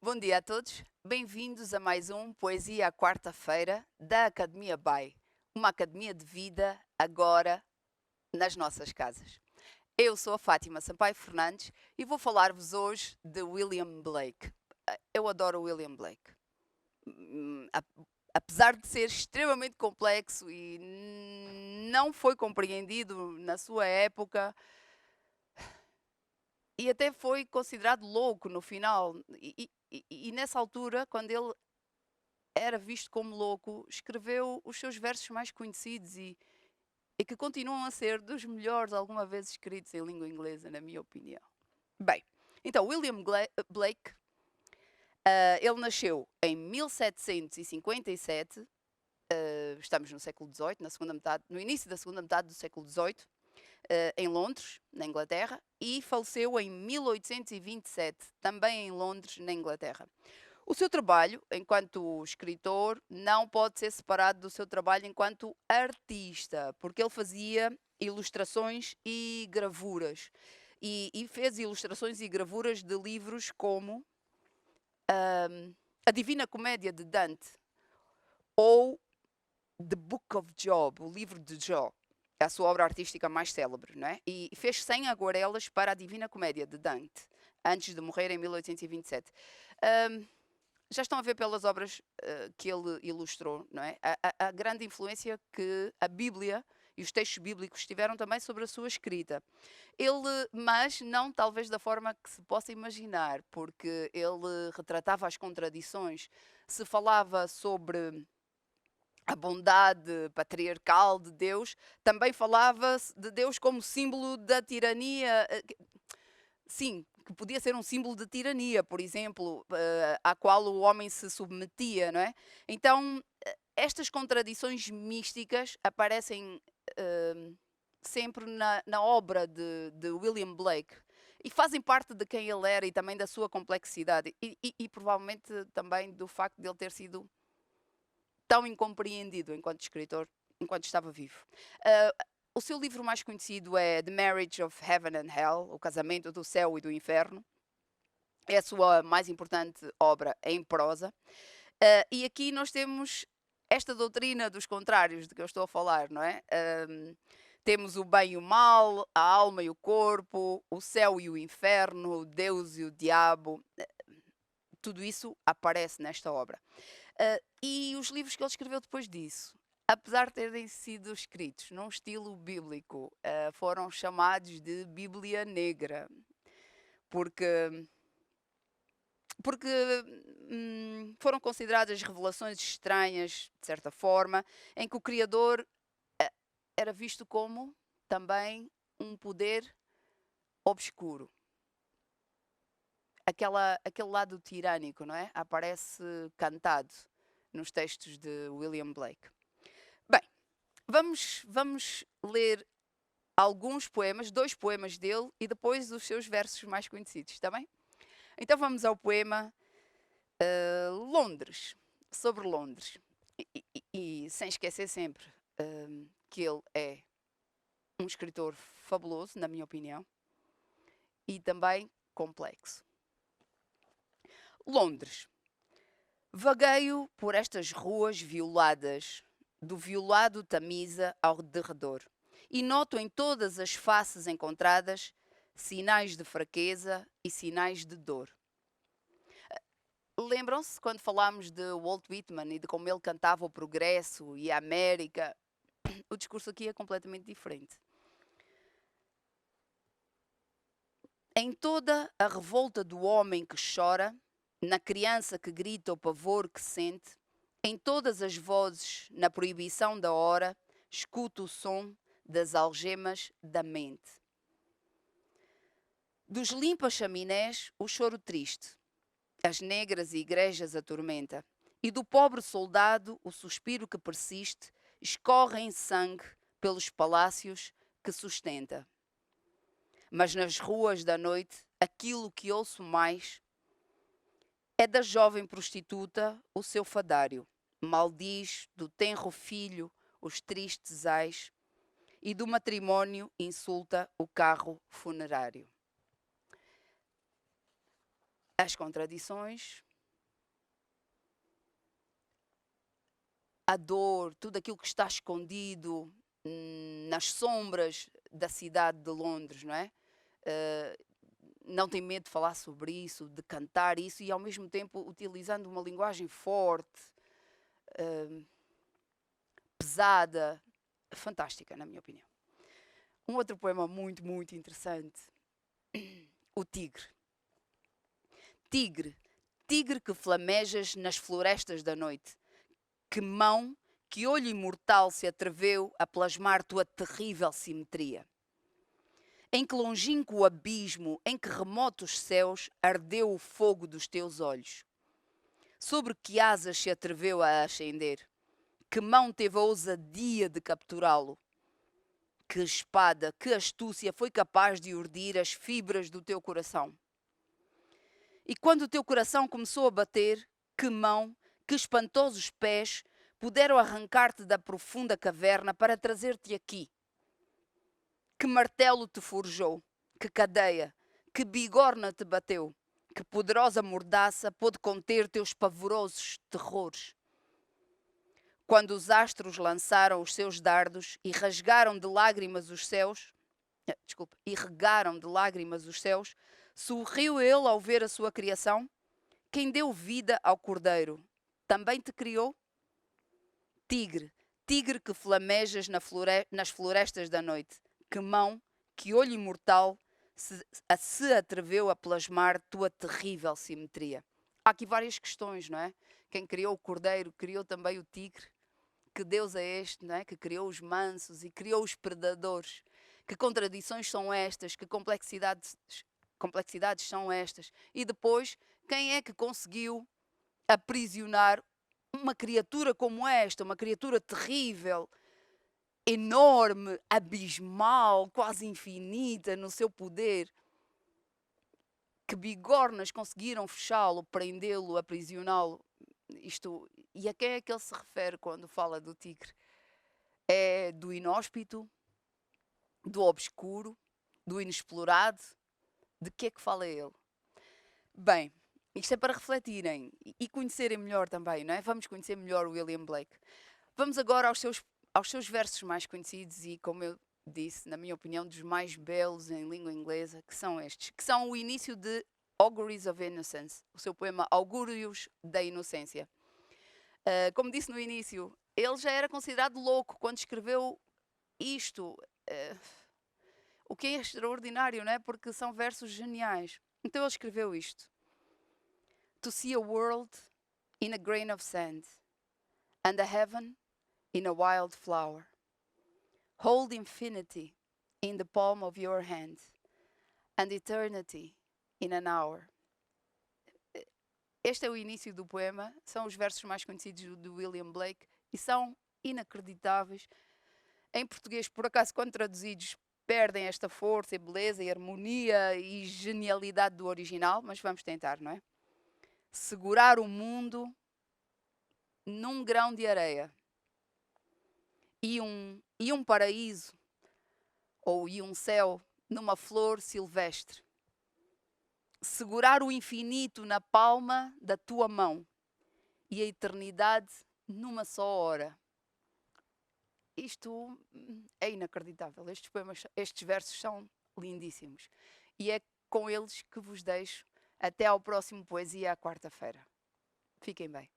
Bom dia a todos, bem-vindos a mais um Poesia à Quarta-feira da Academia BAI, uma academia de vida agora nas nossas casas. Eu sou a Fátima Sampaio Fernandes e vou falar-vos hoje de William Blake. Eu adoro William Blake. Apesar de ser extremamente complexo e não foi compreendido na sua época, e até foi considerado louco no final. E nessa altura, quando ele era visto como louco, escreveu os seus versos mais conhecidos e que continuam a ser dos melhores alguma vez escritos em língua inglesa, na minha opinião. Bem, então, William Blake, ele nasceu em 1757, estamos no século XVIII, no início da segunda metade do século XVIII, em Londres, na Inglaterra, e faleceu em 1827, também em Londres, na Inglaterra. O seu trabalho, enquanto escritor, não pode ser separado do seu trabalho enquanto artista, porque ele fazia ilustrações e gravuras. E fez ilustrações e gravuras de livros como A Divina Comédia de Dante ou The Book of Job, o livro de Jó, a sua obra artística mais célebre, não é? E fez 100 aguarelas para a Divina Comédia de Dante, antes de morrer em 1827. Já estão a ver pelas obras que ele ilustrou, não é? A grande influência que a Bíblia e os textos bíblicos tiveram também sobre a sua escrita. Mas não talvez da forma que se possa imaginar, porque ele retratava as contradições, se falava sobre a bondade patriarcal de Deus, também falava de Deus como símbolo da tirania. Sim, que podia ser um símbolo de tirania, por exemplo, à qual o homem se submetia, não é? Então, estas contradições místicas aparecem sempre na obra de William Blake e fazem parte de quem ele era e também da sua complexidade e provavelmente também do facto de ele ter sido tão incompreendido enquanto escritor, enquanto estava vivo. O seu livro mais conhecido é The Marriage of Heaven and Hell, O Casamento do Céu e do Inferno. É a sua mais importante obra em prosa. E aqui nós temos esta doutrina dos contrários de que eu estou a falar, não é? Temos o bem e o mal, a alma e o corpo, o céu e o inferno, Deus e o diabo. Tudo isso aparece nesta obra. E os livros que ele escreveu depois disso, apesar de terem sido escritos num estilo bíblico, foram chamados de Bíblia Negra, porque, porque foram consideradas revelações estranhas, de certa forma, em que o Criador era visto como também um poder obscuro. Aquele lado tirânico, não é? Aparece cantado nos textos de William Blake. Bem, vamos ler alguns poemas, 2 poemas dele e depois os seus versos mais conhecidos, está bem? Então vamos ao poema Londres, sobre Londres. E sem esquecer sempre que ele é um escritor fabuloso, na minha opinião, e também complexo. Londres. Vagueio por estas ruas violadas, do violado Tamisa ao derredor, e noto em todas as faces encontradas sinais de fraqueza e sinais de dor. Lembram-se quando falámos de Walt Whitman e de como ele cantava o progresso e a América? O discurso aqui é completamente diferente. Em toda a revolta do homem que chora, na criança que grita o pavor que sente, em todas as vozes, na proibição da hora, escuto o som das algemas da mente. Dos limpas chaminés, o choro triste, as negras igrejas a tormenta, e do pobre soldado, o suspiro que persiste, escorre em sangue pelos palácios que sustenta. Mas nas ruas da noite, aquilo que ouço mais é da jovem prostituta o seu fadário. Maldiz do tenro filho os tristes ais e do matrimónio insulta o carro funerário. As contradições a dor, tudo aquilo que está escondido nas sombras da cidade de Londres, não é? Não tem medo de falar sobre isso, de cantar isso e ao mesmo tempo utilizando uma linguagem forte, pesada, fantástica, na minha opinião. Um outro poema muito, muito interessante. O Tigre. Tigre, tigre que flamejas nas florestas da noite. Que mão, que olho imortal se atreveu a plasmar tua terrível simetria. Em que longínquo abismo, em que remotos céus, ardeu o fogo dos teus olhos. Sobre que asas se atreveu a ascender? Que mão teve a ousadia de capturá-lo? Que espada, que astúcia foi capaz de urdir as fibras do teu coração? E quando o teu coração começou a bater, que mão, que espantosos pés puderam arrancar-te da profunda caverna para trazer-te aqui? Que martelo te forjou? Que cadeia? Que bigorna te bateu? Que poderosa mordaça pôde conter teus pavorosos terrores? Quando os astros lançaram os seus dardos e rasgaram de lágrimas os céus, e regaram de lágrimas os céus, sorriu ele ao ver a sua criação? Quem deu vida ao cordeiro, também te criou? Tigre, tigre que flamejas nas florestas da noite, que mão, que olho imortal se atreveu a plasmar tua terrível simetria? Há aqui várias questões, não é? Quem criou o cordeiro criou também o tigre. Que Deus é este, não é? Que criou os mansos e criou os predadores. Que contradições são estas? Que complexidades são estas? E depois, quem é que conseguiu aprisionar uma criatura como esta, uma criatura terrível, enorme, abismal, quase infinita no seu poder? Que bigornas conseguiram fechá-lo, prendê-lo, aprisioná-lo? E a quem é que ele se refere quando fala do tigre? É do inóspito, do obscuro, do inexplorado? De que é que fala ele? Bem, isto é para refletirem e conhecerem melhor também, não é? Vamos conhecer melhor o William Blake. Vamos agora aos seus versos mais conhecidos e, como eu disse, na minha opinião, dos mais belos em língua inglesa, que são estes, que são o início de Auguries of Innocence, o seu poema Augúrios da Inocência. Como disse no início, ele já era considerado louco quando escreveu isto, o que é extraordinário, não é? Porque são versos geniais. Então ele escreveu isto: To see a world in a grain of sand, and a heaven in a wild flower. Hold infinity in the palm of your hand, and eternity in an hour. Este é o início do poema, são os versos mais conhecidos do William Blake e são inacreditáveis. Em português, por acaso, quando traduzidos, perdem esta força e beleza e harmonia e genialidade do original, mas vamos tentar, não é? Segurar o mundo num grão de areia e um paraíso e um céu numa flor silvestre. Segurar o infinito na palma da tua mão e a eternidade numa só hora. Isto é inacreditável. Estes versos são lindíssimos. E é com eles que vos deixo. Até ao próximo Poesia à quarta-feira. Fiquem bem.